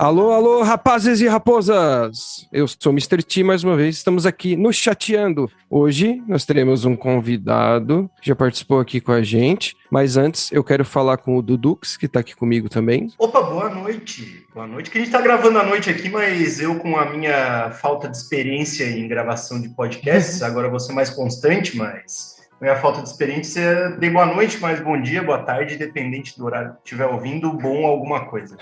Alô, alô, rapazes e raposas! Eu sou o Mr. T, mais uma vez, estamos aqui no Chateando. Hoje nós teremos um convidado que já participou aqui com a gente, mas antes eu quero falar com o Dudux, que tá aqui comigo também. Opa, boa noite! Boa noite, que a gente tá gravando à noite aqui, mas eu com a minha falta de experiência em gravação de podcasts, agora vou ser mais constante, mas... Minha falta de experiência, dei boa noite, mas bom dia, boa tarde, dependente do horário que estiver ouvindo, bom alguma coisa.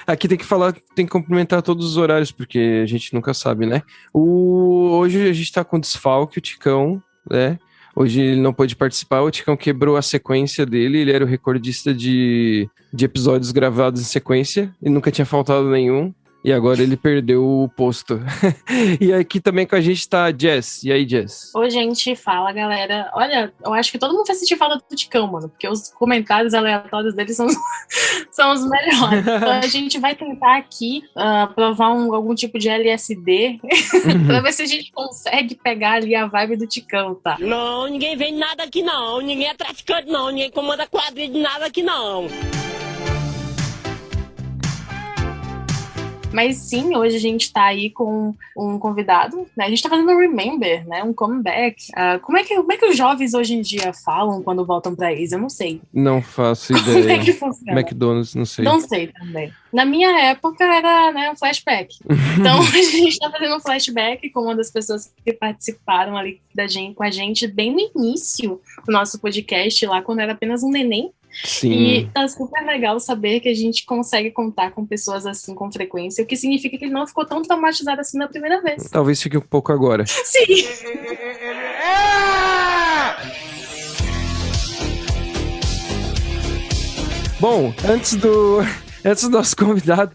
Aqui tem que falar, tem que cumprimentar todos os horários, porque a gente nunca sabe, né? Hoje a gente tá com desfalque, o Ticão, né? Hoje ele não pôde participar, o Ticão quebrou a sequência dele, ele era o recordista de episódios gravados em sequência, e nunca tinha faltado nenhum. E agora ele perdeu o posto. E aqui também com a gente tá a Jess. E aí, Jess? Oi, gente. Fala, galera. Olha, eu acho que todo mundo vai sentir falta do Ticão, mano. Porque os comentários aleatórios dele são os melhores. Então a gente vai tentar aqui provar algum tipo de LSD pra ver se a gente consegue pegar ali a vibe do Ticão, tá? Não, ninguém vem nada aqui não. Ninguém é traficante não. Ninguém comanda quadrilha de nada aqui não. Mas sim, hoje a gente tá aí com um convidado, né? A gente tá fazendo um Remember, né? Um comeback. Como é que os jovens hoje em dia falam quando voltam pra ex? Eu não sei. Não faço ideia. Como é que funciona? McDonald's, não sei. Não sei também. Na minha época era, né, um flashback. Então a gente tá fazendo um flashback com uma das pessoas que participaram ali com a gente bem no início do nosso podcast, lá quando era apenas um neném. Sim. E tá super legal saber que a gente consegue contar com pessoas assim com frequência, o que significa que ele não ficou tão traumatizado assim na primeira vez. Talvez fique um pouco agora. Sim! Bom, antes do nosso convidado,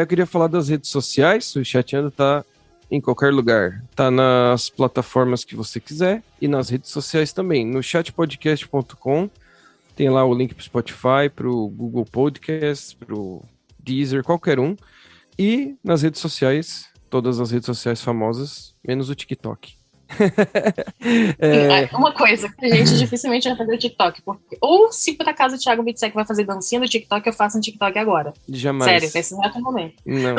eu queria falar das redes sociais. O Chateando tá em qualquer lugar. Tá nas plataformas que você quiser e nas redes sociais também. No chatpodcast.com tem lá o link pro Spotify, pro Google Podcast, pro Deezer, qualquer um. E nas redes sociais, todas as redes sociais famosas, menos o TikTok. Uma coisa que a gente dificilmente vai fazer o TikTok, porque ou se por acaso o Thiago me disser que vai fazer dancinha no TikTok, eu faço um TikTok agora. Jamais. Sério, nesse exato momento. Não.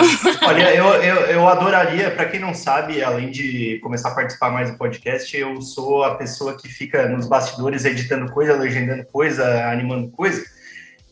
Olha, eu adoraria, para quem não sabe, além de começar a participar mais do podcast, eu sou a pessoa que fica nos bastidores editando coisa, legendando coisa, animando coisa.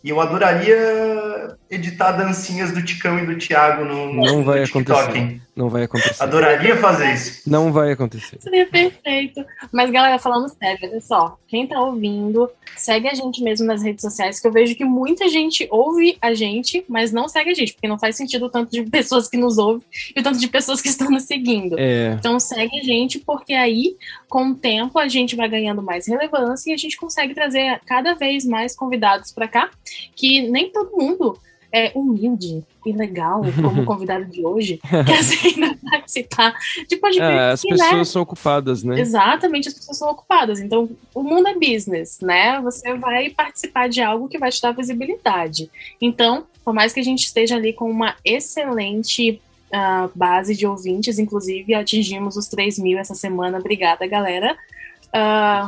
E eu adoraria editar dancinhas do Ticão e do Thiago no vai TikTok. Acontecer. Não vai acontecer. Adoraria fazer isso. Não vai acontecer. Seria perfeito. Mas, galera, falando sério, olha só. Quem tá ouvindo, segue a gente mesmo nas redes sociais, que eu vejo que muita gente ouve a gente, mas não segue a gente, porque não faz sentido o tanto de pessoas que nos ouvem e o tanto de pessoas que estão nos seguindo. Então, segue a gente, porque aí, com o tempo, a gente vai ganhando mais relevância e a gente consegue trazer cada vez mais convidados pra cá, que nem todo mundo é humilde e legal, como o convidado de hoje, que aceita participar de podcast. As pessoas são ocupadas, né? Exatamente, as pessoas são ocupadas. Então, o mundo é business, né? Você vai participar de algo que vai te dar visibilidade. Então, por mais que a gente esteja ali com uma excelente base de ouvintes, inclusive atingimos os 3.000 essa semana. Obrigada, galera.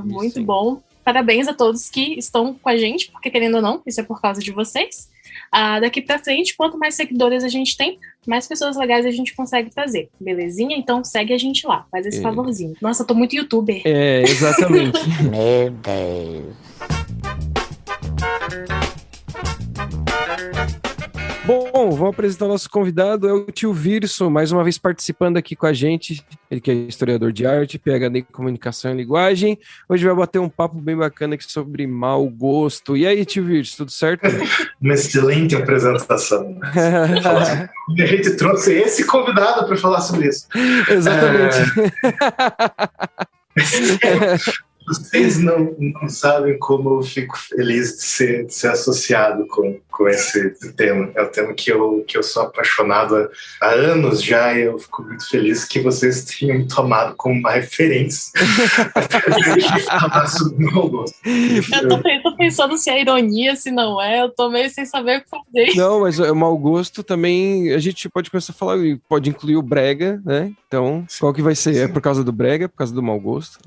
Muito Sim. Bom. Parabéns a todos que estão com a gente, porque querendo ou não, isso é por causa de vocês. Daqui pra frente, quanto mais seguidores a gente tem, mais pessoas legais a gente consegue trazer, belezinha? Então segue a gente lá, faz esse favorzinho. Nossa, eu tô muito youtuber. Exatamente. Meu Deus. Bom, vamos apresentar o nosso convidado, é o tio Virso, mais uma vez participando aqui com a gente. Ele que é historiador de arte, PhD em comunicação e linguagem. Hoje vai bater um papo bem bacana aqui sobre mau gosto. E aí, tio Virso, tudo certo? Uma excelente apresentação. E a gente trouxe esse convidado para falar sobre isso. Exatamente. Vocês não sabem como eu fico feliz de ser associado com esse tema. É um tema que eu sou apaixonado há anos já, e eu fico muito feliz que vocês tenham tomado como uma referência para a gente falar sobre o mau gosto. Eu tô pensando se é ironia, se não é. Eu tô meio sem saber o que fazer. Não, mas o mau gosto também, a gente pode começar a falar, pode incluir o brega, né? Então, qual que vai ser? É por causa do brega, é por causa do mau gosto?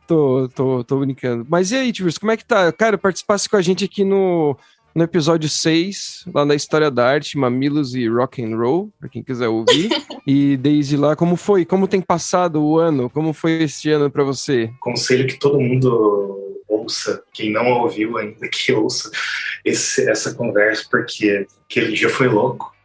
tô brincando. Mas e aí, Tivers, como é que tá? Cara, participasse com a gente aqui no no episódio 6, lá na História da Arte, Mamilos e Rock and Roll, pra quem quiser ouvir. E desde lá, como foi? Como tem passado o ano? Como foi este ano pra você? Conselho que todo mundo ouça, quem não ouviu ainda, que ouça essa conversa, porque aquele dia foi louco.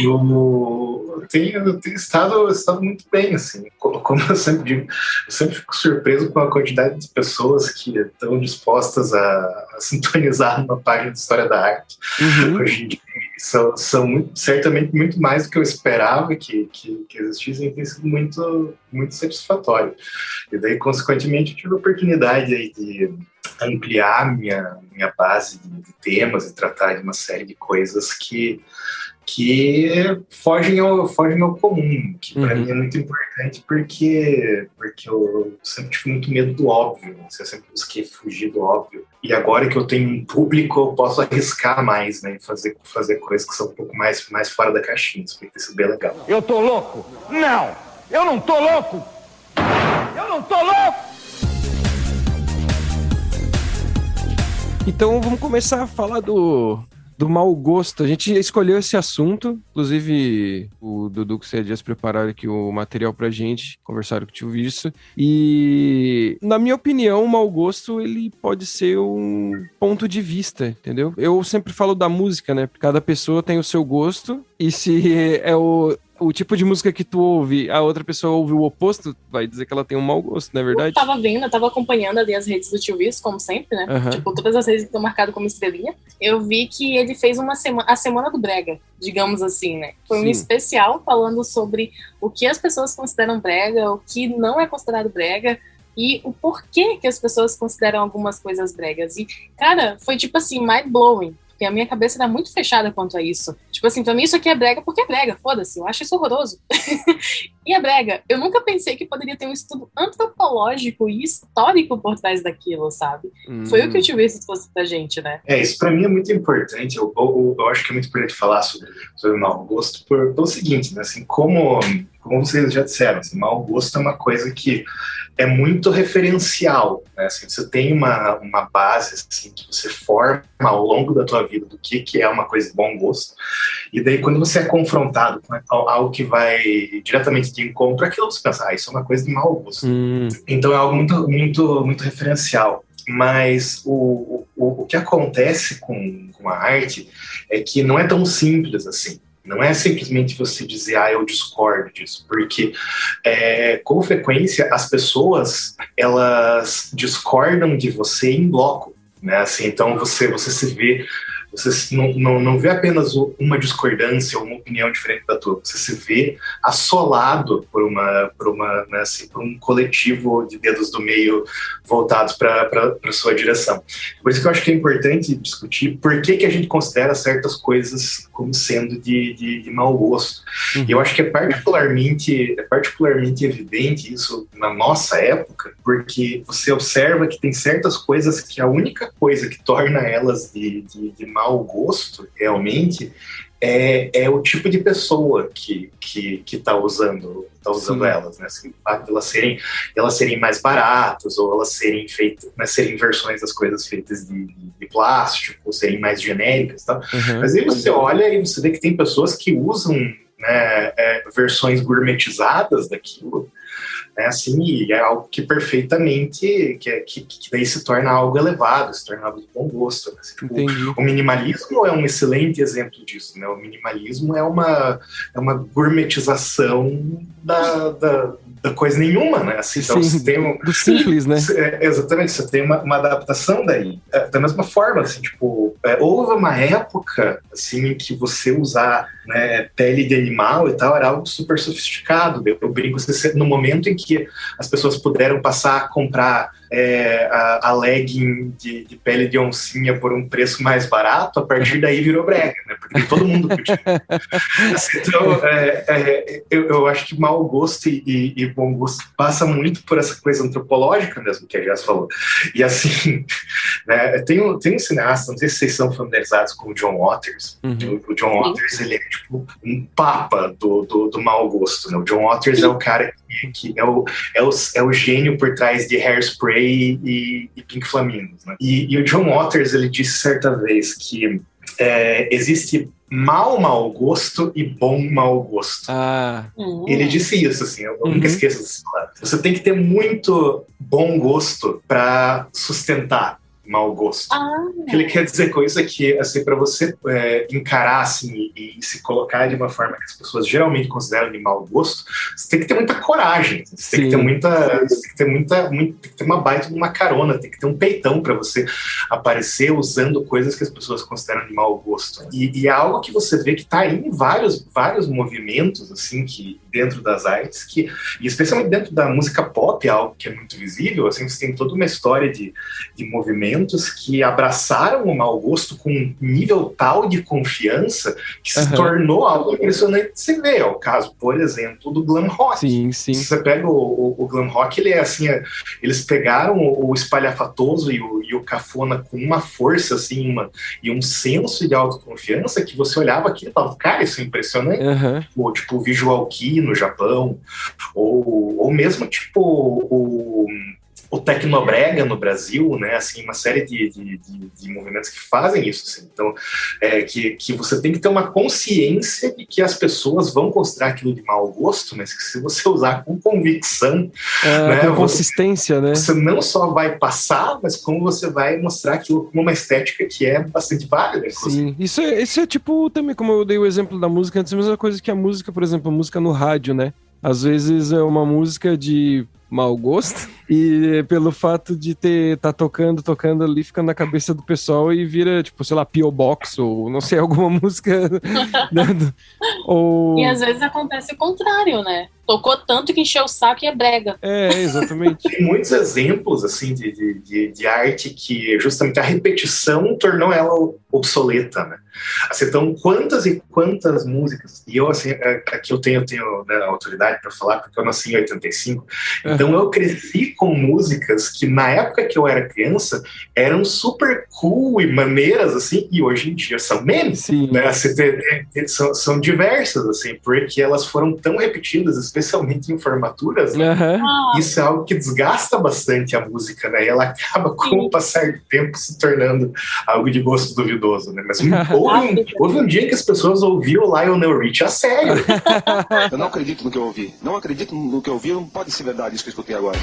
Eu tenho estado muito bem, assim, como eu sempre digo, eu sempre fico surpreso com a quantidade de pessoas que estão dispostas a sintonizar numa página de História da Arte. Hoje em dia são certamente muito mais do que eu esperava que existissem, e tem sido muito, muito satisfatório. E daí, consequentemente, eu tive a oportunidade aí de ampliar minha base de temas e tratar de uma série de coisas que fogem ao comum, que para mim é muito importante porque eu sempre tive muito medo do óbvio, né? Eu sempre busquei fugir do óbvio. E agora que eu tenho um público, eu posso arriscar mais, né? E fazer coisas que são um pouco mais fora da caixinha. Isso vai ter sido bem legal. Eu tô louco? Não! Eu não tô louco! Eu não tô louco! Então vamos começar a falar do mau gosto. A gente escolheu esse assunto, inclusive o Dudu com o C. Dias prepararam aqui o material pra gente, conversaram com o Tio Virso, e na minha opinião, o mau gosto, ele pode ser um ponto de vista, entendeu? Eu sempre falo da música, né? Cada pessoa tem o seu gosto, e se é o tipo de música que tu ouve, a outra pessoa ouve o oposto, vai dizer que ela tem um mau gosto, não é verdade? Eu tava acompanhando ali as redes do Tio Virso, como sempre, né? Tipo, todas as redes que estão marcadas como estrelinha. Eu vi que ele fez a Semana do Brega, digamos assim, né? Foi um especial falando sobre o que as pessoas consideram brega, o que não é considerado brega, e o porquê que as pessoas consideram algumas coisas bregas. E, cara, foi tipo assim, mind-blowing. Porque a minha cabeça era muito fechada quanto a isso. Tipo assim, pra mim isso aqui é brega porque é brega, foda-se, eu acho isso horroroso. E é brega. Eu nunca pensei que poderia ter um estudo antropológico e histórico por trás daquilo, sabe? Foi o que o Tio Virso trouxe pra gente, né? Isso pra mim é muito importante. Eu acho que é muito importante falar sobre mau gosto pelo seguinte, né? Assim, como vocês já disseram, assim, mau gosto é uma coisa que é muito referencial, né? Assim, você tem uma base assim, que você forma ao longo da tua vida do que é uma coisa de bom gosto, e daí quando você é confrontado com algo que vai diretamente de encontro àquilo, você pensa, isso é uma coisa de mau gosto. Então é algo muito, muito, muito referencial. Mas o que acontece com a arte é que não é tão simples assim. Não é simplesmente você dizer, eu discordo disso, porque com frequência as pessoas, elas discordam de você em bloco, né? Assim, então você se vê, você não vê apenas uma discordância ou uma opinião diferente da tua, você se vê assolado por né, assim, por um coletivo de dedos do meio voltados para a sua direção. Por isso que eu acho que é importante discutir por que a gente considera certas coisas como sendo de mau gosto. E eu acho que é particularmente evidente isso na nossa época, porque você observa que tem certas coisas que a única coisa que torna elas de mau gosto, realmente, é o tipo de pessoa que está usando elas, né? Assim, o fato de elas serem mais baratas, ou elas serem feitas, né, serem versões das coisas feitas de plástico, ou serem mais genéricas, tá? Mas aí você olha e você vê que tem pessoas que usam, né, versões gourmetizadas daquilo, né, assim, e é algo que perfeitamente, que daí se torna algo elevado, se torna algo de bom gosto, né? Assim, tipo, o minimalismo é um excelente exemplo disso, né? O minimalismo é uma gourmetização da coisa nenhuma, né? Assim, então você tem do simples, né? Exatamente, você tem uma adaptação daí. Da mesma forma, assim, tipo, houve uma época, assim, em que você usar, né, pele de animal e tal era algo super sofisticado. Eu brinco, no momento em que as pessoas puderam passar a comprar a legging de pele de oncinha por um preço mais barato, a partir daí virou brega, né? Porque todo mundo podia. Então, eu acho que mau gosto e bom gosto passa muito por essa coisa antropológica mesmo, que a Jess falou. E assim, né, tem um cineasta, não sei se vocês são familiarizados com o John Waters. O John Waters, ele é tipo um papa do mau gosto, né? O John Waters é o cara que é o gênio por trás de Hairspray Ray e Pink Flamingos, né? E o John Waters, ele disse certa vez que existe mau gosto e bom mau gosto. Ele disse isso, assim, eu nunca esqueço dessa palavra. Você tem que ter muito bom gosto para sustentar mau gosto. O que ele quer dizer com isso é que, assim, para você encarar assim, e se colocar de uma forma que as pessoas geralmente consideram de mau gosto, você tem que ter muita coragem, você tem que ter uma baita de uma carona, tem que ter um peitão para você aparecer usando coisas que as pessoas consideram de mau gosto. E é algo que você vê que está em vários movimentos, assim, que dentro das artes, e especialmente dentro da música pop, é algo que é muito visível, assim, você tem toda uma história de movimentos que abraçaram o mau gosto com um nível tal de confiança que se tornou algo impressionante de se ver. É o caso, por exemplo, do glam rock. Sim. Você pega o glam rock, ele é assim, eles pegaram o espalhafatoso e o cafona com uma força, assim, e um senso de autoconfiança que você olhava aqui e falava, cara, isso é impressionante. Tipo o Visual Kei no Japão, ou mesmo tipo o Tecnobrega no Brasil, né, assim, uma série de movimentos que fazem isso, assim. Então, que você tem que ter uma consciência de que as pessoas vão considerar aquilo de mau gosto, mas que se você usar com convicção, né, com consistência, né? Você não só vai passar, mas como você vai mostrar aquilo como uma estética que é bastante válida, inclusive. Sim, isso é tipo, também, como eu dei o exemplo da música, antes, a mesma coisa que a música, por exemplo, a música no rádio, né? Às vezes é uma música de mau gosto, e pelo fato de tá tocando ali, fica na cabeça do pessoal e vira, tipo, sei lá, P.O. Box, ou não sei, alguma música, né? E às vezes acontece o contrário, né? Tocou tanto que encheu o saco e é brega. Exatamente. Tem muitos exemplos, assim, de arte que justamente a repetição tornou ela obsoleta, né? Assim, então, quantas e quantas músicas, e eu, assim, aqui eu tenho né, autoridade para falar, porque eu nasci em 85, então eu cresci com músicas que na época que eu era criança eram super cool e maneiras, assim, e hoje em dia são memes, né? Assim, são diversas, assim, porque elas foram tão repetidas, especialmente em formaturas, né? Isso é algo que desgasta bastante a música, né? E ela acaba, com o passar do tempo, se tornando algo de gosto duvidoso, né? Mas houve um dia que as pessoas ouviam o Lionel Richie a sério. Eu não acredito no que eu ouvi. Não acredito no que eu ouvi, não pode ser verdade isso que eu escutei agora.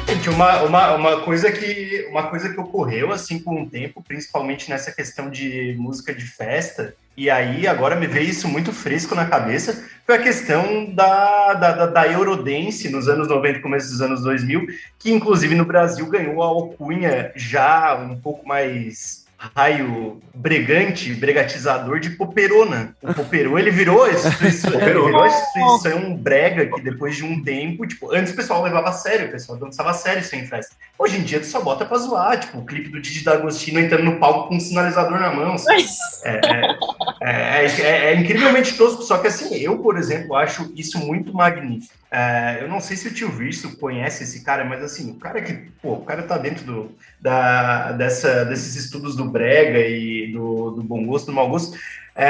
Gente, uma coisa que ocorreu assim com o tempo, principalmente nessa questão de música de festa, e aí agora me veio isso muito fresco na cabeça, foi a questão da Eurodance nos anos 90, começo dos anos 2000, que inclusive no Brasil ganhou a alcunha já um pouco mais raio bregatizador de poperona. O poperô, ele virou a instituição brega que depois de um tempo, tipo, antes o pessoal levava a sério, o pessoal dançava a sério sem festa. Hoje em dia tu só bota pra zoar, tipo, o clipe do Didi D'Agostino entrando no palco com um sinalizador na mão. É incrivelmente tosco, só que assim, eu, por exemplo, acho isso muito magnífico. Eu não sei se o tio Virso conhece esse cara, mas assim, o cara tá dentro desses estudos do brega e do bom gosto, do mau gosto.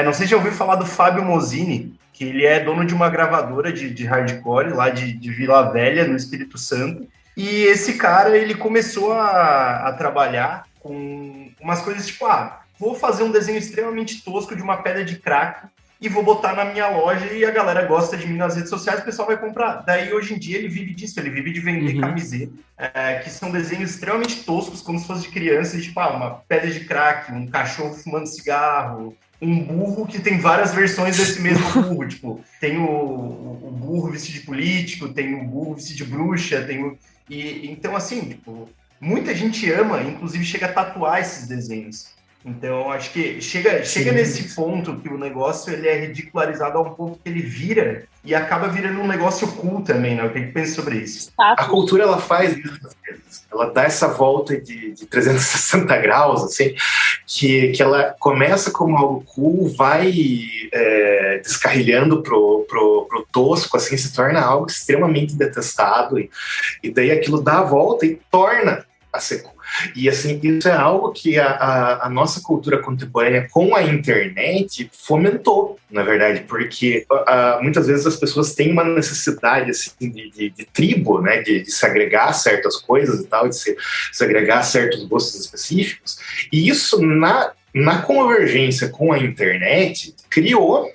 Não sei se já ouviu falar do Fábio Mosini, que ele é dono de uma gravadora de hardcore lá de Vila Velha, no Espírito Santo. E esse cara, ele começou a trabalhar com umas coisas tipo, vou fazer um desenho extremamente tosco de uma pedra de crack e vou botar na minha loja e a galera gosta de mim nas redes sociais, o pessoal vai comprar. Daí, hoje em dia, ele vive disso, ele vive de vender camiseta, que são desenhos extremamente toscos, como se fosse de criança, tipo, uma pedra de crack, um cachorro fumando cigarro, um burro que tem várias versões desse mesmo burro, tipo, tem o burro vestido de político, tem o burro vestido de bruxa, então, assim, tipo, muita gente ama, inclusive chega a tatuar esses desenhos. Então, acho que chega nesse ponto que o negócio ele é ridicularizado a um ponto que ele vira e acaba virando um negócio cool também, né? O que pensa sobre isso? A cultura, ela faz isso às vezes. Ela dá essa volta de 360 graus, assim, que ela começa como algo cool, vai descarrilhando pro tosco, assim, se torna algo extremamente detestado. E daí aquilo dá a volta e torna a ser cool. E assim, isso é algo que a nossa cultura contemporânea com a internet fomentou, na verdade, porque muitas vezes as pessoas têm uma necessidade assim, de tribo, né, de se agregar a certas coisas e tal, de se agregar a certos gostos específicos, e isso na convergência com a internet, criou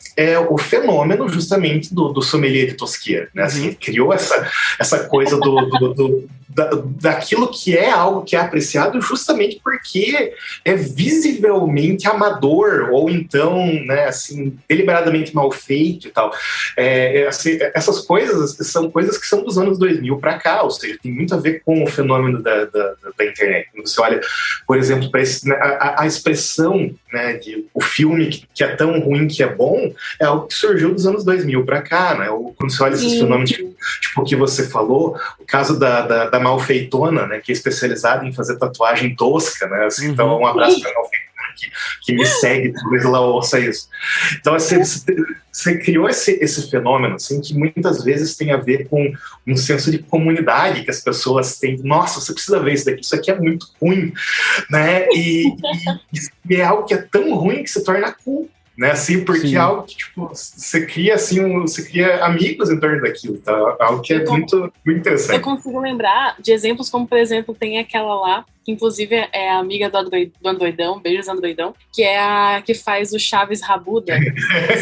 o fenômeno justamente do sommelier de tosqueira, né? Assim, criou essa coisa daquilo que é algo que é apreciado justamente porque é visivelmente amador, ou então, né, assim, deliberadamente mal feito e tal. Assim, essas coisas são coisas que são dos anos 2000 para cá, ou seja, tem muito a ver com o fenômeno da internet. Quando você olha, por exemplo, para a expressão, né, de o filme que é tão ruim que é bom, é algo que surgiu dos anos 2000 para cá, né? Quando você olha esses fenômenos, tipo o que você falou, o caso da malfeitona, né, que é especializada em fazer tatuagem tosca, né? Assim, então, um abraço para a malfeitona que me segue, talvez ela ouça isso. Então, assim, você criou esse fenômeno, assim, que muitas vezes tem a ver com um senso de comunidade que as pessoas têm. Nossa, você precisa ver isso daqui, isso aqui é muito ruim, né? E é algo que é tão ruim que se torna cool, né? Assim, porque é algo que, tipo, você cria, assim, você cria amigos em torno daquilo, tá? Algo que é muito, muito interessante. Eu consigo lembrar de exemplos como, por exemplo, tem aquela lá, que inclusive é a amiga do Andoidão, beijos Andoidão, que é a que faz o Chaves Rabuda,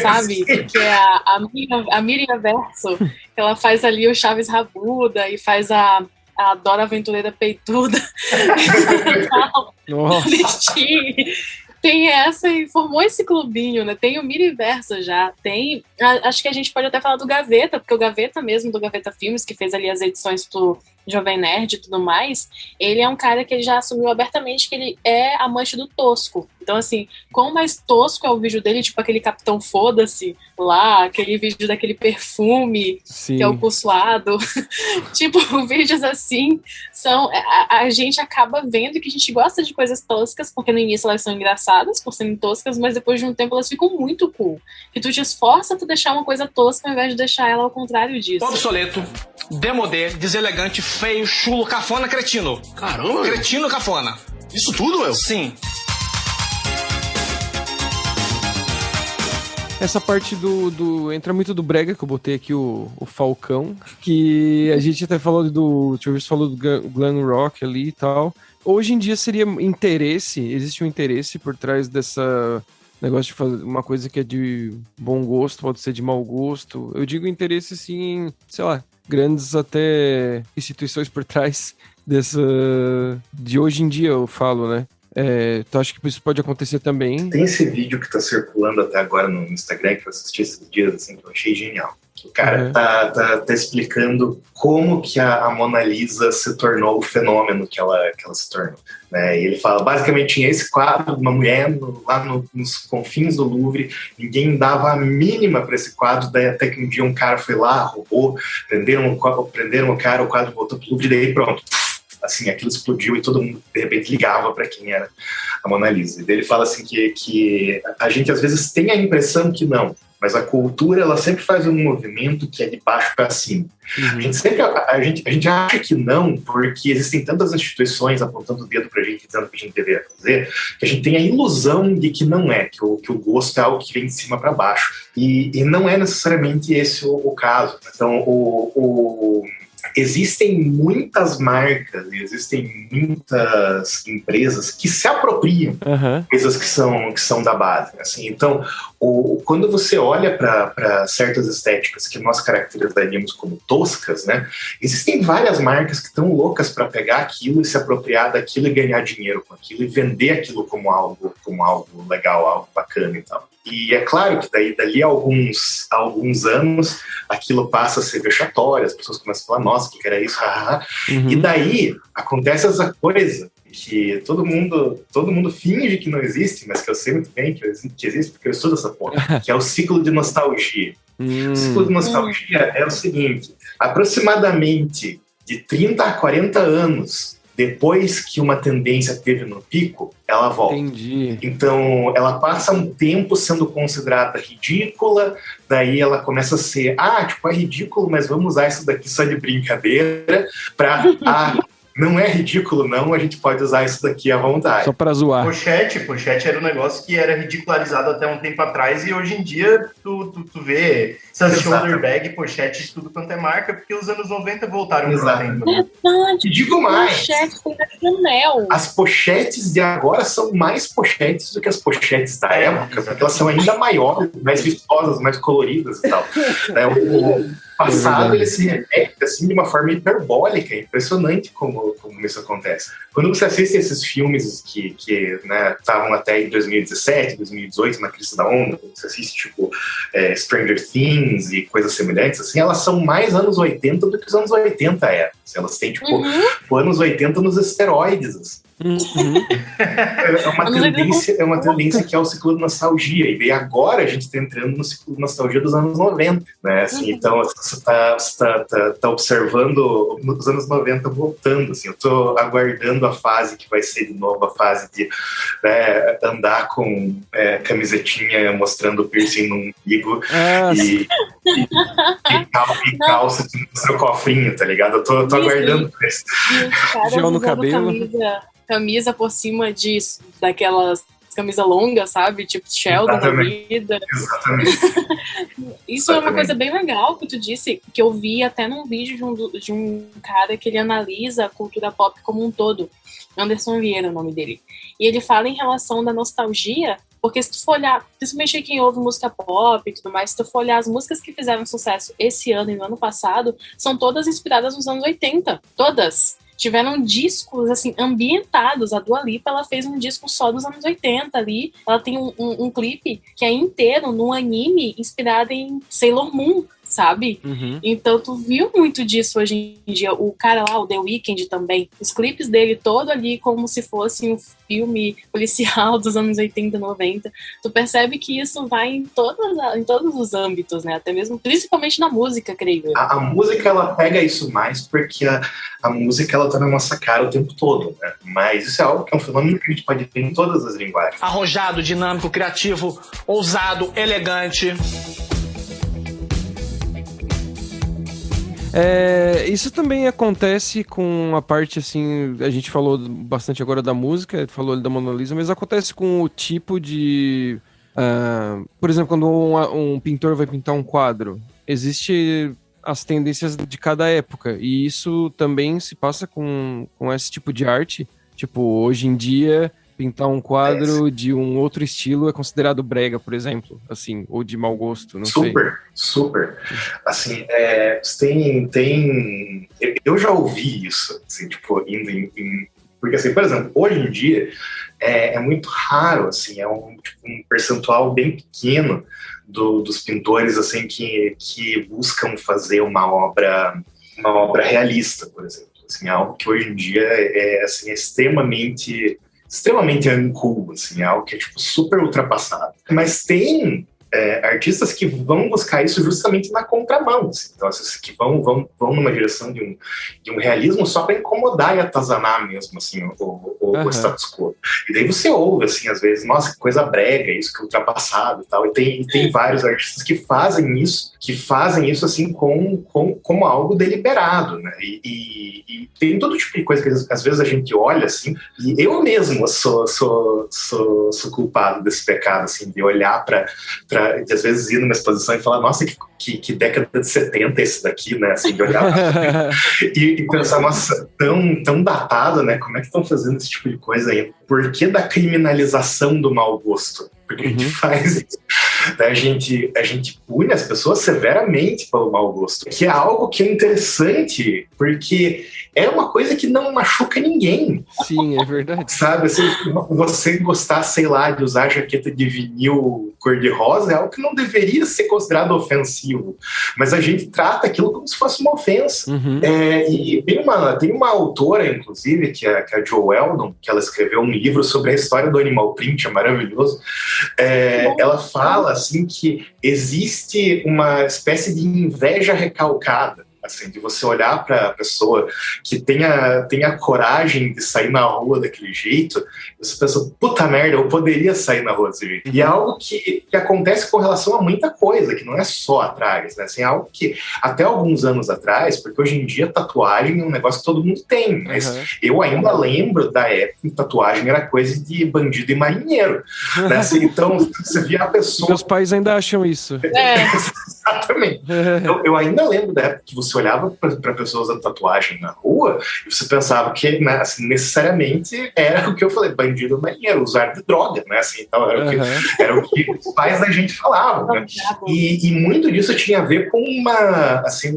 sabe? Que é a Miriam Verso, que ela faz ali o Chaves Rabuda e faz a Dora Aventureira Peituda. Nossa. Tem essa e formou esse clubinho, né? Tem o Miriverso já, tem... Acho que a gente pode até falar do Gaveta, porque o Gaveta mesmo, do Gaveta Filmes, que fez ali as edições pro Jovem Nerd e tudo mais, ele é um cara que ele já assumiu abertamente que ele é amante do tosco. Então, assim, quão mais tosco é o vídeo dele, tipo aquele Capitão Foda-se lá, aquele vídeo daquele perfume, Sim. que é o Consulado. Tipo, vídeos assim, a gente acaba vendo que a gente gosta de coisas toscas, porque no início elas são engraçadas, por serem toscas, mas depois de um tempo elas ficam muito cool. Que tu te esforça a tu deixar uma coisa tosca ao invés de deixar ela ao contrário disso. Obsoleto, demodé, deselegante, feio, chulo, cafona, cretino. Caramba! Cretino, cafona. Isso tudo, eu? Sim. Essa parte entra muito do brega, que eu botei aqui o Falcão, que a gente até falou do... Deixa eu ver se falou do glam rock ali e tal. Hoje em dia seria existe um interesse por trás dessa negócio de fazer uma coisa que é de bom gosto, pode ser de mau gosto. Eu digo interesse, assim, sei lá, grandes até instituições por trás de hoje em dia, eu falo, né? Então acho que isso pode acontecer também. Tem esse vídeo que está circulando até agora no Instagram, que eu assisti esses dias, assim, que eu achei genial. O cara tá explicando como que a Mona Lisa se tornou o fenômeno que ela se tornou. Né? E ele fala, basicamente, tinha esse quadro de uma mulher lá nos confins do Louvre, ninguém dava a mínima para esse quadro, daí até que um dia um cara foi lá, roubou, prenderam o cara, o quadro voltou pro Louvre, e daí pronto. Assim, aquilo explodiu e todo mundo, de repente, ligava para quem era a Mona Lisa. E daí ele fala assim que a gente, às vezes, tem a impressão que não, mas a cultura, ela sempre faz um movimento que é de baixo para cima. A gente acha que não, porque existem tantas instituições apontando o dedo pra gente, dizendo o que a gente deveria fazer, que a gente tem a ilusão de que não é, que o gosto é algo que vem de cima para baixo. E não é necessariamente esse o caso. Então, existem muitas marcas e existem muitas empresas que se apropriam coisas que são da base. Assim. Então, quando você olha para certas estéticas que nós caracterizaríamos como toscas, né, existem várias marcas que estão loucas para pegar aquilo e se apropriar daquilo e ganhar dinheiro com aquilo e vender aquilo como algo legal, algo bacana e tal. E é claro que dali a alguns anos aquilo passa a ser vexatório, as pessoas começam a falar, nossa, o que era isso? E daí acontece essa coisa que todo mundo finge que não existe, mas que eu sei muito bem que existe porque eu estudo essa porra, que é o ciclo de nostalgia. O ciclo de nostalgia é o seguinte, aproximadamente de 30 a 40 anos depois que uma tendência teve no pico, ela volta. Entendi. Então, ela passa um tempo sendo considerada ridícula, daí ela começa a ser, é ridículo, mas vamos usar isso daqui só de brincadeira, não é ridículo, não, a gente pode usar isso daqui à vontade. Só pra zoar. Pochete era um negócio que era ridicularizado até um tempo atrás, e hoje em dia tu vê essas shoulder bag, pochete de tudo quanto é marca, porque os anos 90 voltaram pro tempo. Verdade. E digo mais, Pochete foi da Chanel. as pochetes de agora são mais pochetes do que as pochetes da época, porque elas são ainda maiores, mais vistosas, mais coloridas e tal. O passado, ele se repete assim, de uma forma hiperbólica, é impressionante como isso acontece. Quando você assiste esses filmes que né, estavam até em 2017, 2018, na crista da onda, quando você assiste tipo Stranger Things e coisas semelhantes, assim, elas são mais anos 80 do que os anos 80 eram. Assim, elas têm tipo anos 80 nos esteroides, assim. É uma tendência que é o ciclo de nostalgia, e daí agora a gente está entrando no ciclo de nostalgia dos anos 90, né? Assim, então você tá observando os anos 90 voltando, assim. Eu tô aguardando a fase que vai ser de novo a fase de andar com camisetinha mostrando o piercing no umbigo e calça que mostra o cofrinho, tá ligado? Eu tô aguardando por isso. Gel no cabelo. Camisa por cima daquelas camisa longa, sabe? Tipo Sheldon da vida. Exatamente. Isso é uma coisa bem legal que tu disse, que eu vi até num vídeo de um cara que ele analisa a cultura pop como um todo. Anderson Vieira é o nome dele. E ele fala em relação da nostalgia, porque se tu for olhar, principalmente quem ouve música pop e tudo mais, se tu for olhar as músicas que fizeram sucesso esse ano e no ano passado, são todas inspiradas nos anos 80. Todas. Tiveram discos, assim, ambientados. A Dua Lipa, ela fez um disco só dos anos 80 ali. Ela tem um clipe que é inteiro num anime inspirado em Sailor Moon, sabe? Então tu viu muito disso hoje em dia. O cara lá, o The Weeknd também, os clipes dele todo ali como se fosse um filme policial dos anos 80, 90. Tu percebe que isso vai em todos os âmbitos, né? Até mesmo, principalmente na música, creio eu. A música, ela pega isso mais porque a música, ela tá na nossa cara o tempo todo, né? Mas isso é algo que é um fenômeno que a gente pode ver em todas as linguagens. Arrojado, dinâmico, criativo, ousado, elegante. Isso também acontece com a parte, assim, a gente falou bastante agora da música, falou da Mona Lisa, mas acontece com o tipo de... por exemplo, quando um pintor vai pintar um quadro, existe as tendências de cada época, e isso também se passa com esse tipo de arte. Tipo, hoje em dia, pintar um quadro de um outro estilo é considerado brega, por exemplo, assim, ou de mau gosto, não sei. Super. Assim, eu já ouvi isso, assim, tipo, porque, assim, por exemplo, hoje em dia é muito raro, assim, é um percentual bem pequeno dos pintores, assim, que buscam fazer uma obra realista, por exemplo. Assim, algo que hoje em dia é extremamente uncool, assim, é algo que é tipo, super ultrapassado. Mas tem artistas que vão buscar isso justamente na contramão, assim. Então, esses que vão numa direção de um realismo só para incomodar e atazanar mesmo, assim, o status quo. E daí você ouve, assim, às vezes, nossa, que coisa brega, isso que é ultrapassado e tal. E tem vários artistas que fazem isso assim como algo deliberado, né? E tem todo tipo de coisa que às vezes a gente olha assim, e eu mesmo sou culpado desse pecado, assim, de olhar para de às vezes ir numa exposição e falar, nossa, que década de 70 esse daqui, né? Assim, de olhar e pensar, nossa, tão datado, né? Como é que estão fazendo esse tipo de coisa aí? Por que da criminalização do mau gosto? Porque a gente faz isso. A gente pune as pessoas severamente pelo mau gosto, que é algo que é interessante, porque é uma coisa que não machuca ninguém. Sim, é verdade. Sabe, assim, você gostar, sei lá, de usar jaqueta de vinil cor-de-rosa é algo que não deveria ser considerado ofensivo, mas a gente trata aquilo como se fosse uma ofensa. E tem uma autora, inclusive, que é a Jo Weldon, que ela escreveu um livro sobre a história do animal print, é maravilhoso. Ela fala assim que existe uma espécie de inveja recalcada assim, de você olhar para a pessoa que tenha coragem de sair na rua daquele jeito, você pensa, puta merda, eu poderia sair na rua desse jeito. E é algo que acontece com relação a muita coisa, que não é só atrás, né? Assim, é algo que até alguns anos atrás, porque hoje em dia tatuagem é um negócio que todo mundo tem, mas eu ainda lembro da época que tatuagem era coisa de bandido e marinheiro, né? Assim, então, você via a pessoa... Meus pais ainda acham isso. Exatamente. Eu ainda lembro da época que você olhava para pessoas usando tatuagem na rua e você pensava que, né, assim, necessariamente era o que eu falei, bandido marinheiro, usar de droga, né? Assim, então, era o que os pais da gente falavam, né? E muito disso tinha a ver com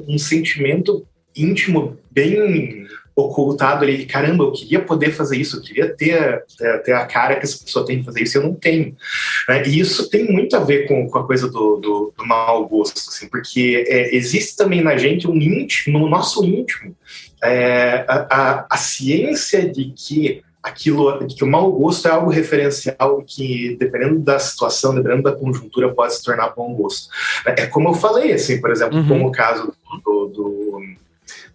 um sentimento íntimo bem ocultado ali, caramba, eu queria poder fazer isso, eu queria ter a cara que essa pessoa tem de fazer isso, eu não tenho, né? E isso tem muito a ver com a coisa do mau gosto, assim, porque existe também na gente um íntimo, no nosso íntimo, a ciência de que que o mau gosto é algo referencial que, dependendo da situação, dependendo da conjuntura, pode se tornar bom gosto. É como eu falei, assim, por exemplo, como o caso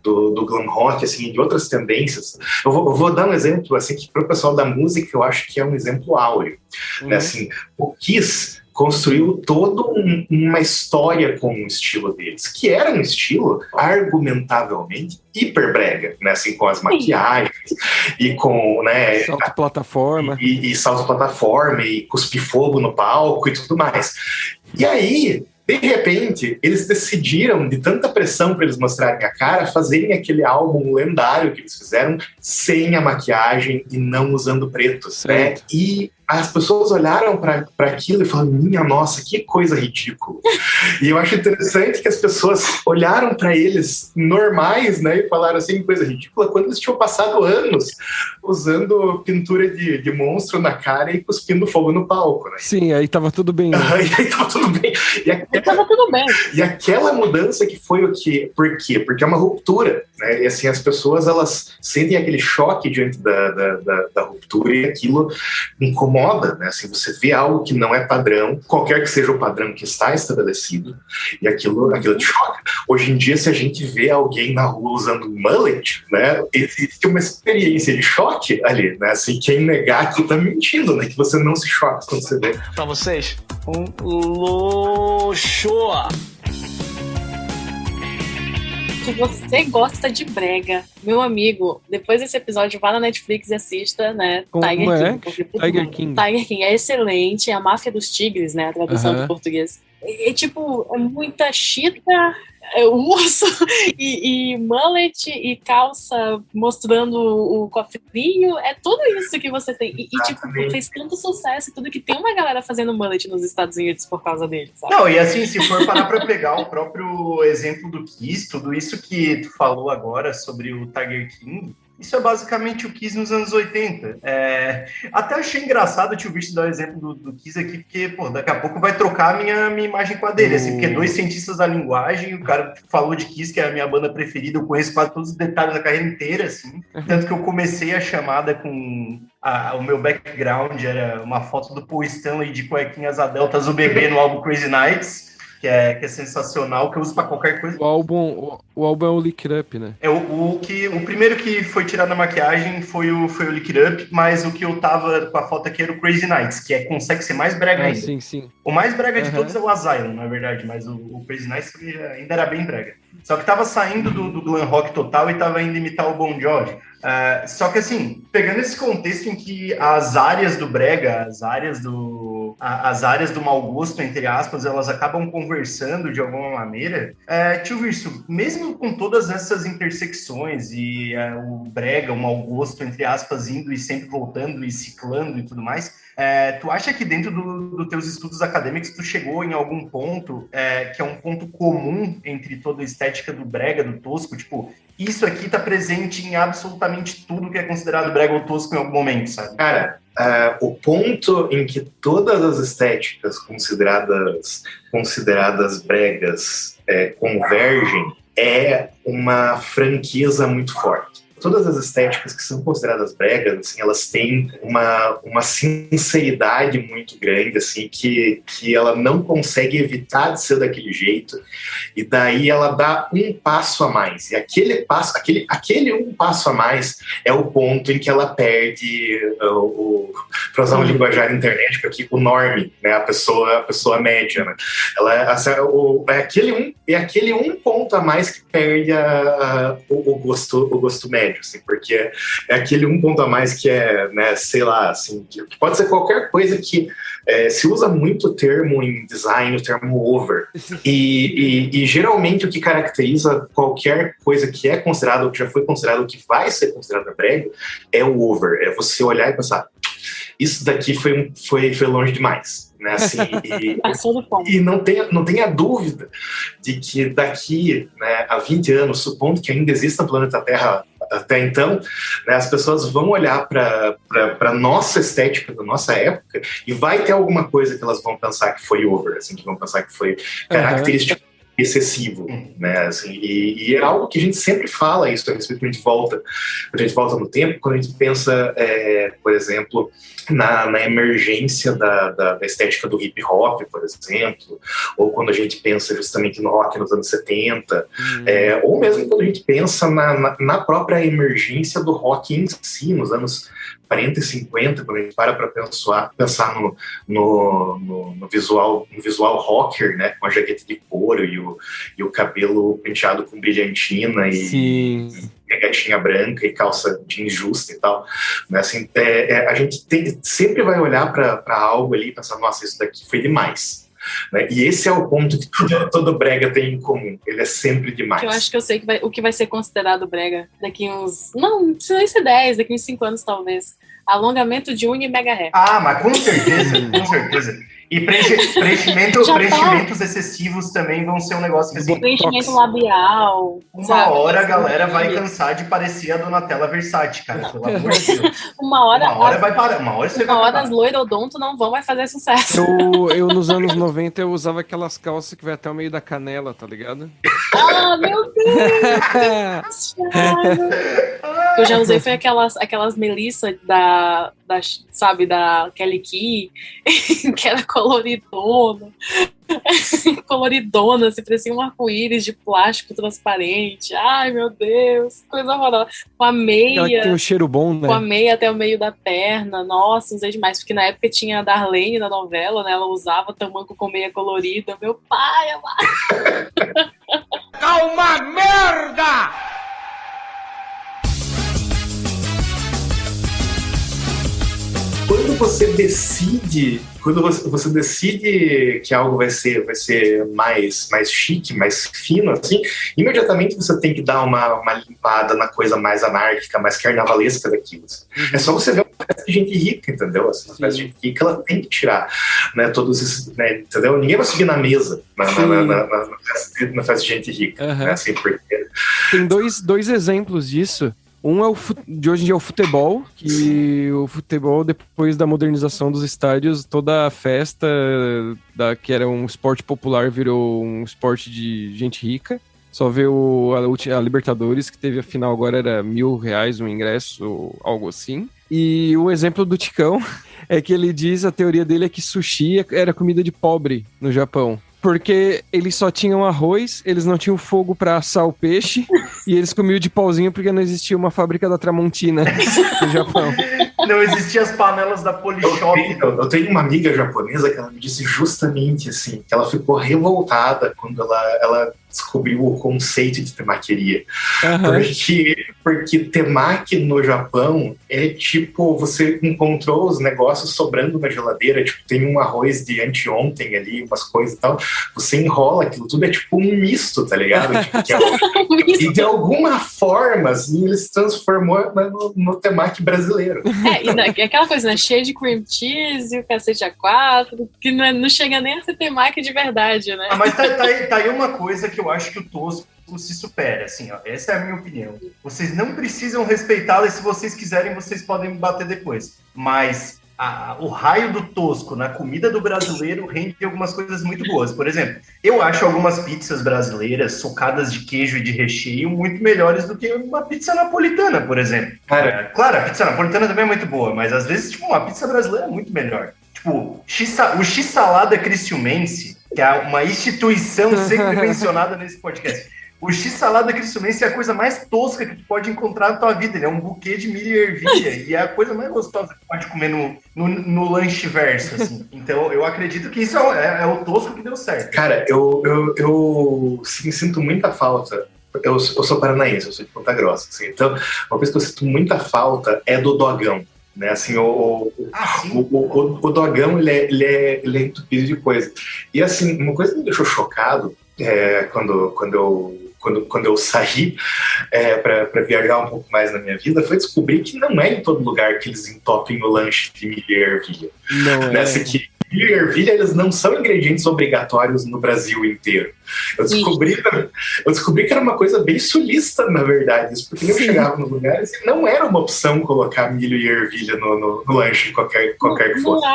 do glam rock, assim, de outras tendências. Eu vou dar um exemplo, assim, que para o pessoal da música eu acho que é um exemplo áureo. Né? Assim, o Kiss construiu toda uma história com o estilo deles, que era um estilo argumentavelmente hiperbrega, né? Assim, com as maquiagens e com, né, salto plataforma e salto plataforma e cuspir fogo no palco e tudo mais. E aí, de repente, eles decidiram, de tanta pressão para eles mostrarem a cara, fazerem aquele álbum lendário que eles fizeram sem a maquiagem e não usando preto, né? E as pessoas olharam para aquilo e falaram, minha nossa, que coisa ridícula. E eu acho interessante que as pessoas olharam para eles normais, né, e falaram assim, coisa ridícula, quando eles tinham passado anos usando pintura de monstro na cara e cuspindo fogo no palco, né? Sim, aí tava tudo bem. Né? E aí tava tudo bem. Tava tudo bem. E aquela mudança que foi o quê? Por quê? Porque é uma ruptura, né? E assim, as pessoas, elas sentem aquele choque diante da ruptura e aquilo incomoda, né? Assim, você vê algo que não é padrão, qualquer que seja o padrão que está estabelecido, e aquilo te choca. Hoje em dia, se a gente vê alguém na rua usando mullet, né? Existe uma experiência de choque ali, né? Assim, quem negar que tá mentindo, né? Que você não se choca quando você vê. Pra vocês, um luxo! Se você gosta de brega, meu amigo, depois desse episódio, vá na Netflix e assista, né? Tiger King. Tiger King. Tiger King é excelente, é a máfia dos tigres, né? A tradução do português. Tipo, é muita chita, urso e mullet e calça mostrando o cofrinho, é tudo isso que você tem. E tipo, fez tanto sucesso e tudo que tem uma galera fazendo mullet nos Estados Unidos por causa dele, sabe? Não, e assim, se for parar pra pegar o próprio exemplo do Kiss, tudo isso que tu falou agora sobre o Tiger King, isso é basicamente o Kiss nos anos 80. Até achei engraçado o tio Visto dar o exemplo do Kiss aqui, porque, pô, daqui a pouco vai trocar a minha imagem com a dele, assim, porque 2 cientistas da linguagem, o cara falou de Kiss, que é a minha banda preferida, eu conheço quase todos os detalhes da carreira inteira, assim, tanto que eu comecei a chamada com... o meu background era uma foto do Paul Stanley de cuequinhas adeltas, o bebê no álbum Crazy Nights, que é sensacional, que eu uso pra qualquer coisa. O álbum é o Lick It Up, né? O primeiro que foi tirado da maquiagem foi o Lick It Up, mas o que eu tava com a foto aqui era o Crazy Nights, que consegue ser mais brega ainda. Sim, sim. O mais brega de todos é o Asylum, na verdade, mas o Crazy Nights ainda era bem brega. Só que tava saindo do glam rock total e tava indo imitar o Bon Jovi. Só que assim, pegando esse contexto em que as áreas do brega, as áreas do mau gosto, entre aspas, elas acabam conversando de alguma maneira, tio Virso, mesmo com todas essas intersecções e o brega, o mau gosto, entre aspas, indo e sempre voltando e ciclando e tudo mais, tu acha que dentro dos teus estudos acadêmicos tu chegou em algum ponto que é um ponto comum entre toda a estética do brega, do tosco, tipo, isso aqui tá presente em absolutamente tudo que é considerado brega ou tosco em algum momento, sabe? Cara, o ponto em que todas as estéticas consideradas bregas convergem é uma franqueza muito forte. todas as estéticas que são consideradas bregas, assim, elas têm uma sinceridade muito grande, assim, que ela não consegue evitar de ser daquele jeito, e daí ela dá um passo a mais. E aquele um passo a mais é o ponto em que ela perde para usar um linguajar internet aqui, o norme, né? A pessoa média, né? É aquele um ponto a mais que perde o gosto médio, assim, porque é aquele um ponto a mais que é, né, sei lá, assim, que pode ser qualquer coisa que se usa muito o termo em design, o termo over, e geralmente o que caracteriza qualquer coisa que é considerado, ou que já foi considerado, ou que vai ser considerado brega, é o over, é você olhar e pensar, isso daqui foi longe demais, né? Assim, e não tenha dúvida de que daqui, né, a 20 anos, supondo que ainda exista o planeta Terra até então, né, as pessoas vão olhar para a nossa estética da nossa época e vai ter alguma coisa que elas vão pensar que foi over, assim, que vão pensar que foi característico excessivo, né, assim, e é algo que a gente sempre fala isso a respeito, quando a gente volta no tempo, quando a gente pensa, por exemplo, na emergência da estética do hip hop, por exemplo, ou quando a gente pensa justamente no rock nos anos 70, ou mesmo quando a gente pensa na própria emergência do rock em si, nos anos 40 e 50, quando a gente para pensar no visual rocker, né, com a jaqueta de couro e o cabelo penteado com brilhantina e regatinha branca e calça jeans justa e tal, né, assim, a gente sempre vai olhar para algo ali e pensar, nossa, isso daqui foi demais. Né? E esse é o ponto que todo brega tem em comum, ele é sempre demais. Eu acho que eu sei o que vai ser considerado brega daqui uns... Não precisa nem ser 10, daqui uns 5 anos talvez. Alongamento de uni megahertz. Ah, mas com certeza, com certeza. E preenchimentos excessivos também vão ser um negócio que assim... Preenchimento labial. Uma hora a galera vai cansar de parecer a Donatella Versace, cara, pelo amor de Deus. Uma hora vai parar, uma hora você vai parar. as loirodonto não vão mais fazer sucesso. Eu nos anos 90 eu usava aquelas calças que vai até o meio da canela, tá ligado? Ah, meu Deus! Eu já usei foi aquelas Melissa da Kelly Key, que era coloridona, se parecia um arco-íris de plástico transparente. Ai, meu Deus, coisa horrorosa. Com a meia. Ela que tem um cheiro bom, né? Com a meia até o meio da perna. Nossa, usei demais, porque na época tinha a Darlene na novela, né? Ela usava tamanco com meia colorida. Meu pai, amado. Calma, merda! Quando você decide que algo vai ser mais chique, mais fino, assim, imediatamente você tem que dar uma limpada na coisa mais anárquica, mais carnavalesca daquilo. É só você ver uma festa de gente rica, entendeu? Assim, uma festa de gente rica, ela tem que tirar, né, todos esses, né, entendeu? Ninguém vai subir na mesa na festa de gente rica, né, assim, porque... Tem dois exemplos disso. Um é de hoje em dia é o futebol, que o futebol, depois da modernização dos estádios, toda a festa que era um esporte popular virou um esporte de gente rica. Só ver a Libertadores, que teve a final agora, era R$1.000 um ingresso, algo assim. E o exemplo do Ticão é que ele diz, a teoria dele é que sushi era comida de pobre no Japão. Porque eles só tinham arroz, eles não tinham fogo pra assar o peixe, e eles comiam de pauzinho porque não existia uma fábrica da Tramontina no Japão. Não existiam as panelas da Polishop. Eu tenho uma amiga japonesa que ela me disse justamente assim, que ela ficou revoltada quando ela descobriu o conceito de temaqueria. Porque temaki no Japão é tipo, você encontrou os negócios sobrando na geladeira, tipo, tem um arroz de anteontem ali, umas coisas e tal, você enrola aquilo tudo, é tipo um misto, tá ligado? Tipo, e de alguma forma, assim, ele se transformou no temaki brasileiro. E aquela coisa, né, cheia de cream cheese e o cacete A4, que não chega nem a ser temaki de verdade, né? Mas tá aí uma coisa que eu acho que o tosco se supera, assim, ó, essa é a minha opinião. Vocês não precisam respeitá-la, e se vocês quiserem, vocês podem me bater depois. Mas o raio do tosco na comida do brasileiro rende algumas coisas muito boas. Por exemplo, eu acho algumas pizzas brasileiras socadas de queijo e de recheio muito melhores do que uma pizza napolitana, por exemplo. Cara, Claro, a pizza napolitana também é muito boa, mas às vezes, tipo, uma pizza brasileira é muito melhor. Tipo, o X-Salada Criciumense, que é uma instituição sempre mencionada nesse podcast. O X-Salada Criciumense é a coisa mais tosca que tu pode encontrar na tua vida. Ele é um buquê de milho e ervilha. E é a coisa mais gostosa que tu pode comer no lanche verso, assim. Então, eu acredito que isso é o tosco que deu certo. Cara, eu sim, sinto muita falta. Eu sou paranaense, eu sou de Ponta Grossa. Assim, então, uma coisa que eu sinto muita falta é do dogão. Né, assim, o dogão, ele é entupido de coisa. E assim, uma coisa que me deixou chocado quando eu saí para viajar um pouco mais na minha vida, foi descobrir que não é em todo lugar que eles entopem o lanche de milho e ervilha. Não né? Assim, que milho e ervilha, eles não são ingredientes obrigatórios no Brasil inteiro. Eu descobri que era uma coisa bem sulista, na verdade, isso, porque eu chegava nos lugares e não era uma opção colocar milho e ervilha no lanche, qualquer que fosse.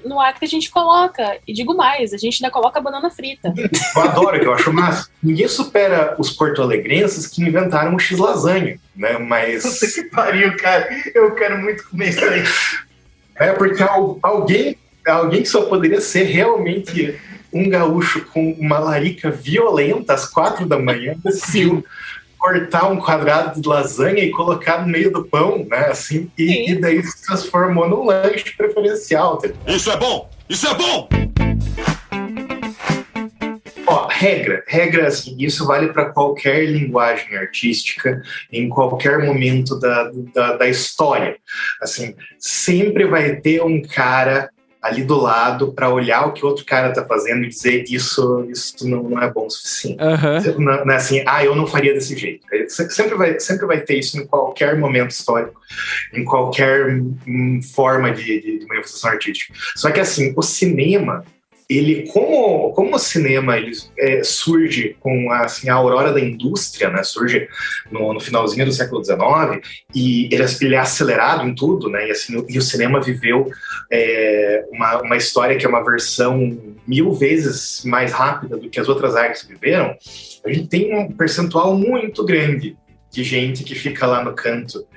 No Acre a gente coloca, e digo mais, a gente ainda coloca banana frita. Eu adoro, que eu acho massa. Ninguém supera os porto-alegrenses que inventaram o X-lasanha, né? Mas... Puta que pariu, cara. Eu quero muito comer isso aí. Porque alguém que só poderia ser realmente um gaúcho com uma larica violenta às 4 da manhã decidiu cortar um quadrado de lasanha e colocar no meio do pão, né? Assim, e daí se transformou num lanche preferencial. Isso é bom! Isso é bom! Ó, regra, assim, isso vale para qualquer linguagem artística, em qualquer momento da história. Assim, sempre vai ter um cara ali do lado para olhar o que outro cara tá fazendo e dizer isso não é bom o suficiente. Uhum. Não é assim, eu não faria desse jeito. Sempre vai ter isso em qualquer momento histórico, em qualquer forma de manifestação artística. Só que assim, o cinema, ele, como o cinema ele, surge com assim, a aurora da indústria, né? Surge no finalzinho do século XIX, e ele é acelerado em tudo, né? E, assim, o cinema viveu uma história que é uma versão 1000 vezes mais rápida do que as outras artes viveram. A gente tem um percentual muito grande de gente que fica lá no canto,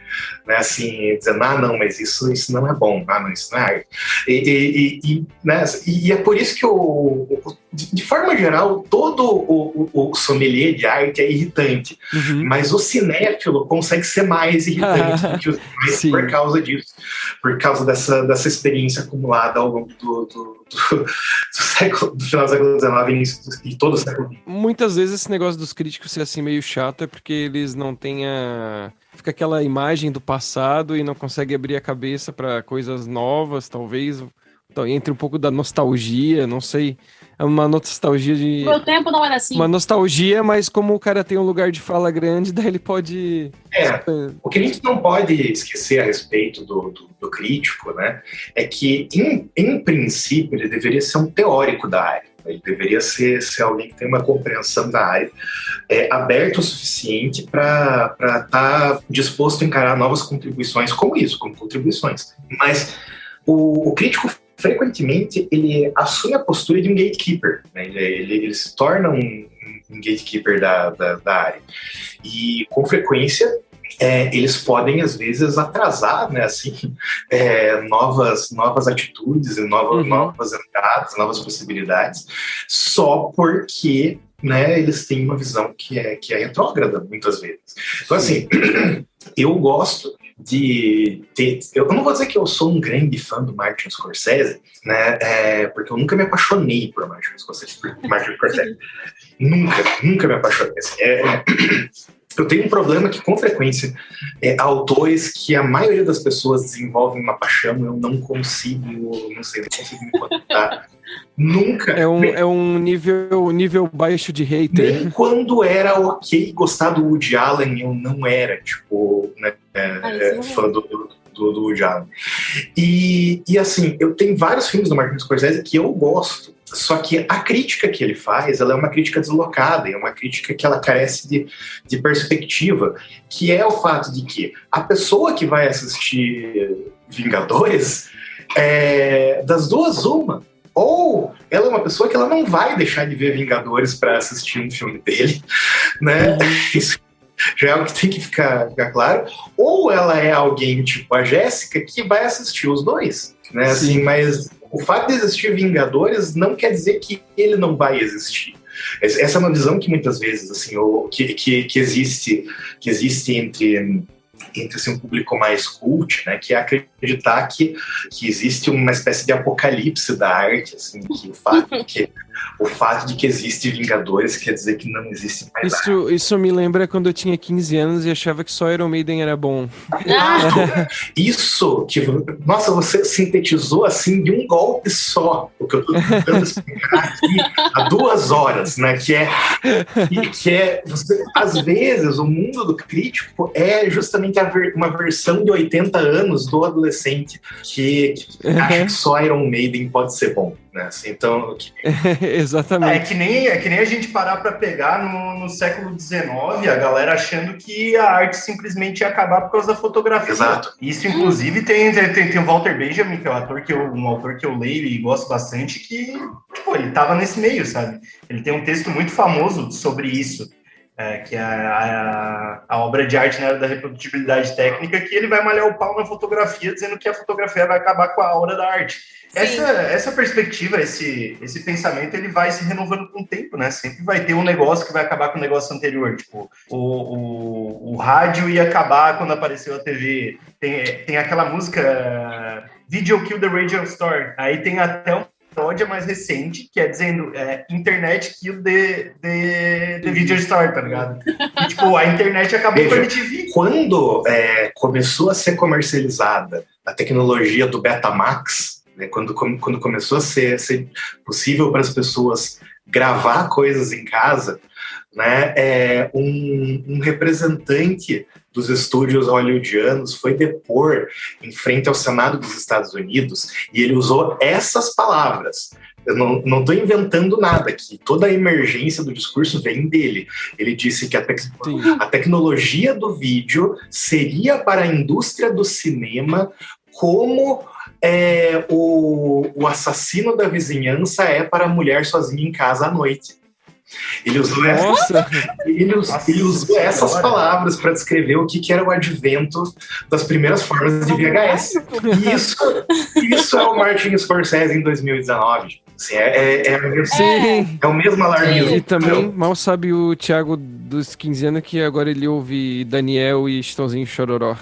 né, assim, dizendo, não, mas isso não é bom, não, isso não é arte. E é por isso que, de forma geral, todo o sommelier de arte é irritante, mas o cinéfilo consegue ser mais irritante do que os demais por causa disso, por causa dessa experiência acumulada ao longo do final do século XIX e todo o século XX. Muitas vezes esse negócio dos críticos ser assim meio chato é porque eles não têm fica aquela imagem do passado e não consegue abrir a cabeça para coisas novas, talvez. Então, entre um pouco da nostalgia, não sei. É uma nostalgia de... Meu tempo não era assim. Uma nostalgia, mas como o cara tem um lugar de fala grande, daí ele pode... O que a gente não pode esquecer a respeito do crítico, né, é que, em princípio, ele deveria ser um teórico da área. Ele deveria ser alguém que tem uma compreensão da área aberto o suficiente para estar disposto a encarar novas contribuições como contribuições. Mas o crítico, frequentemente, ele assume a postura de um gatekeeper, né? Ele se torna um gatekeeper da área. E, com frequência, eles podem, às vezes, atrasar, né, assim, novas atitudes, novas entradas, novas possibilidades, só porque, né, eles têm uma visão que é retrógrada, muitas vezes. Então, assim, eu gosto de ter... Eu não vou dizer que eu sou um grande fã do Martin Scorsese, né, porque eu nunca me apaixonei por Martin Scorsese. Nunca me apaixonei. Assim, eu tenho um problema que, com frequência, autores que a maioria das pessoas desenvolvem uma paixão, eu não consigo me conectar. Nunca. É um nível baixo de hater. Nem quando era ok gostar do Woody Allen, eu não era, tipo, né, fã do Woody Allen. E, assim, eu tenho vários filmes do Martin Scorsese que eu gosto. Só que a crítica que ele faz, ela é uma crítica deslocada, é uma crítica que ela carece de perspectiva, que é o fato de que a pessoa que vai assistir Vingadores, das duas, uma. Ou ela é uma pessoa que ela não vai deixar de ver Vingadores para assistir um filme dele, né? Isso já é algo que tem que ficar claro. Ou ela é alguém tipo a Jéssica que vai assistir os dois, né? Assim, mas o fato de existir Vingadores não quer dizer que ele não vai existir. Essa é uma visão que muitas vezes assim, que existe entre assim, um público mais cult, né, que é acreditar que existe uma espécie de apocalipse da arte, assim, que o fato de que existe Vingadores quer dizer que não existe mais arte. Isso me lembra quando eu tinha 15 anos e achava que só Iron Maiden era bom. Isso, nossa, você sintetizou assim de um golpe só, o que eu tô tentando explicar aqui há 2 horas, né, que é às vezes o mundo do crítico é justamente uma versão de 80 anos do adolescente que acha que só Iron Maiden pode ser bom, né? Assim, então, exatamente. É que nem a gente parar para pegar no século XIX, a galera achando que a arte simplesmente ia acabar por causa da fotografia. Exato. Isso, inclusive, tem o Walter Benjamin, que é um autor que eu leio e gosto bastante, que tipo, ele tava nesse meio, sabe? Ele tem um texto muito famoso sobre isso. Que é a obra de arte, né, da reprodutibilidade técnica, que ele vai malhar o pau na fotografia, dizendo que a fotografia vai acabar com a aura da arte. Essa perspectiva, esse pensamento, ele vai se renovando com o tempo, né? Sempre vai ter um negócio que vai acabar com o negócio anterior. Tipo, o rádio ia acabar quando apareceu a TV. Tem aquela música Video Kill the Radio Store. Aí tem até um paródia mais recente, que é dizendo internet kill the video store, tá ligado? E, tipo, a internet acabou com a MTV. Quando começou a ser comercializada a tecnologia do Betamax, né, quando começou a ser possível para as pessoas gravar coisas em casa, né, um representante dos estúdios hollywoodianos foi depor em frente ao Senado dos Estados Unidos e ele usou essas palavras. Eu não estou inventando nada aqui. Toda a emergência do discurso vem dele. Ele disse que a tecnologia do vídeo seria para a indústria do cinema como o assassino da vizinhança é para a mulher sozinha em casa à noite. Ele usou essas palavras para descrever o que era o advento das primeiras formas de VHS. E isso é o Martin Scorsese em 2019. Assim, é o mesmo alarmismo. E também, mal sabe o Thiago dos 15 anos que agora ele ouve Daniel e Estãozinho Chororó.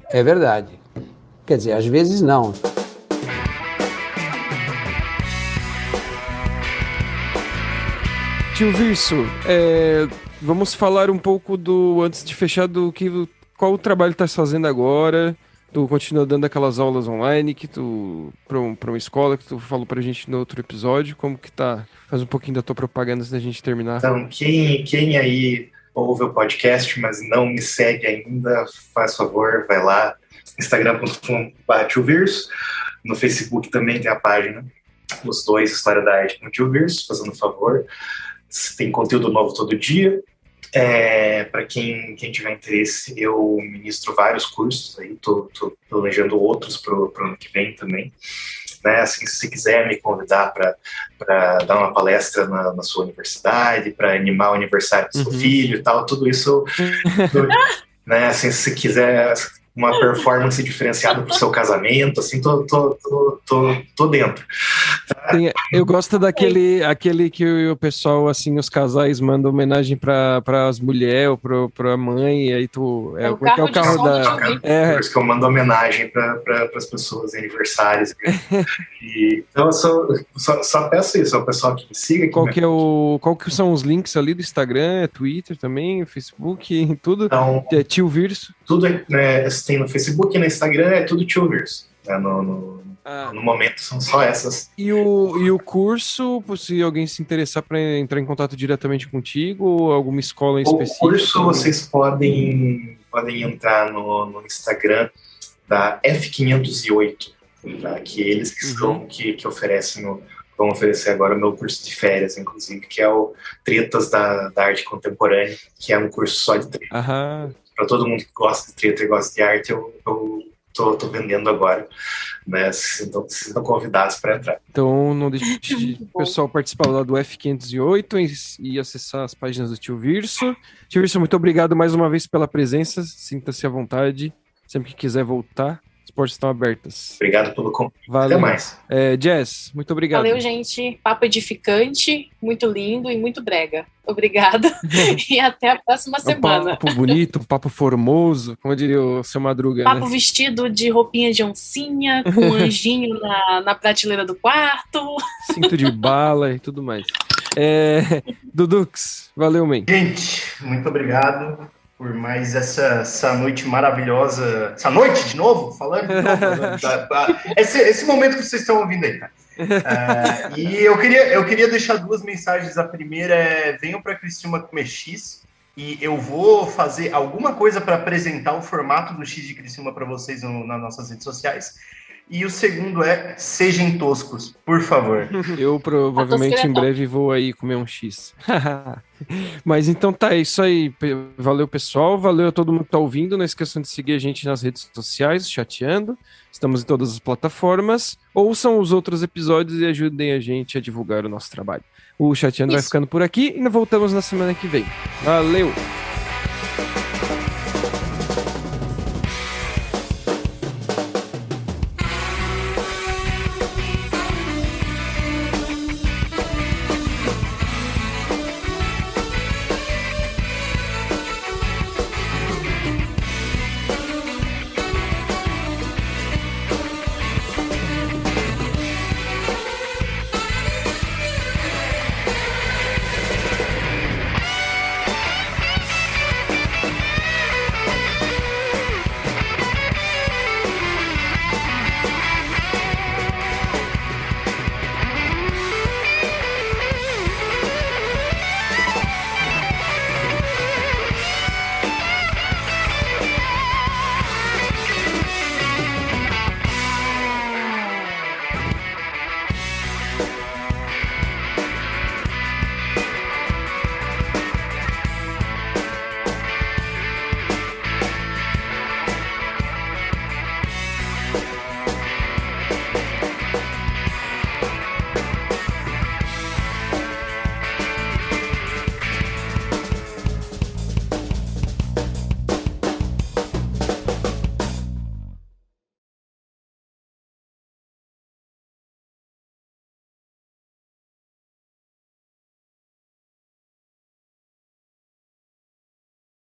É verdade. Quer dizer, às vezes não. Tio Virso, vamos falar um pouco antes de fechar, qual o trabalho tu estás fazendo agora? Tu continua dando aquelas aulas online para uma escola que tu falou pra gente no outro episódio, como que tá? Faz um pouquinho da tua propaganda antes da gente terminar. Então, quem aí ouve o podcast, mas não me segue ainda, faz favor, vai lá, instagram.com/tiovirso, no Facebook também tem a página, os dois, História da Arte com o Tio Virso, fazendo um favor. Tem conteúdo novo todo dia. Para quem tiver interesse, eu ministro vários cursos aí, tô planejando outros pro ano que vem também. Né? Assim, se você quiser me convidar para dar uma palestra na sua universidade, para animar o aniversário do seu filho e tal, tudo isso, né? Assim, se você quiser uma performance diferenciada pro seu casamento, assim, tô dentro. Eu gosto aquele que o pessoal, assim, os casais mandam homenagem para as mulheres ou para a mãe, e aí tu... É o carro da... Por isso que eu mando homenagem para as pessoas em aniversários. Então, eu só peço isso ao pessoal que me siga. Qual que são os links ali do Instagram, Twitter também, Facebook, tudo? Então, Tio Virso? Tudo tem no Facebook e no Instagram, é tudo Tio Virso. Né? No momento são só essas. E o curso, se alguém se interessar para entrar em contato diretamente contigo, ou alguma escola em específico? O curso vocês podem entrar no Instagram da F508, tá? Que eles que são que oferecem vão oferecer agora o meu curso de férias, inclusive, que é o Tretas da Arte Contemporânea, que é um curso só de treta. Para todo mundo que gosta de treta e gosta de arte, eu tô vendendo agora, né? Então, vocês estão convidados para entrar. Então, não deixe o pessoal participar lá do F508 e acessar as páginas do Tio Virso. Tio Virso, muito obrigado mais uma vez pela presença. Sinta-se à vontade. Sempre que quiser voltar, as portas estão abertas. Obrigado pelo convite. Valeu. Até mais. Jazz, muito obrigado. Valeu, gente. Papo edificante, muito lindo e muito brega. Obrigada. E até a próxima semana. Um papo bonito, um papo formoso, como diria o seu Madruga. Papo né? vestido de roupinha de oncinha, com um anjinho na prateleira do quarto. Cinto de bala e tudo mais. Dudux, valeu, man. Gente, muito obrigado por mais essa noite maravilhosa. Essa noite, de novo? Falando de novo. Esse momento que vocês estão ouvindo aí, cara. E eu queria deixar duas mensagens. A primeira é: venham para Criciúma comer X, e eu vou fazer alguma coisa para apresentar o formato do X de Criciúma para vocês nas nossas redes sociais. E o segundo é: sejam toscos, por favor. Eu provavelmente em breve vou aí comer um X. Mas então tá, é isso aí. Valeu, pessoal. Valeu a todo mundo que tá ouvindo. Não esqueçam de seguir a gente nas redes sociais, Chateando. Estamos em todas as plataformas. Ouçam os outros episódios e ajudem a gente a divulgar o nosso trabalho. O Chateando vai ficando por aqui e voltamos na semana que vem. Valeu!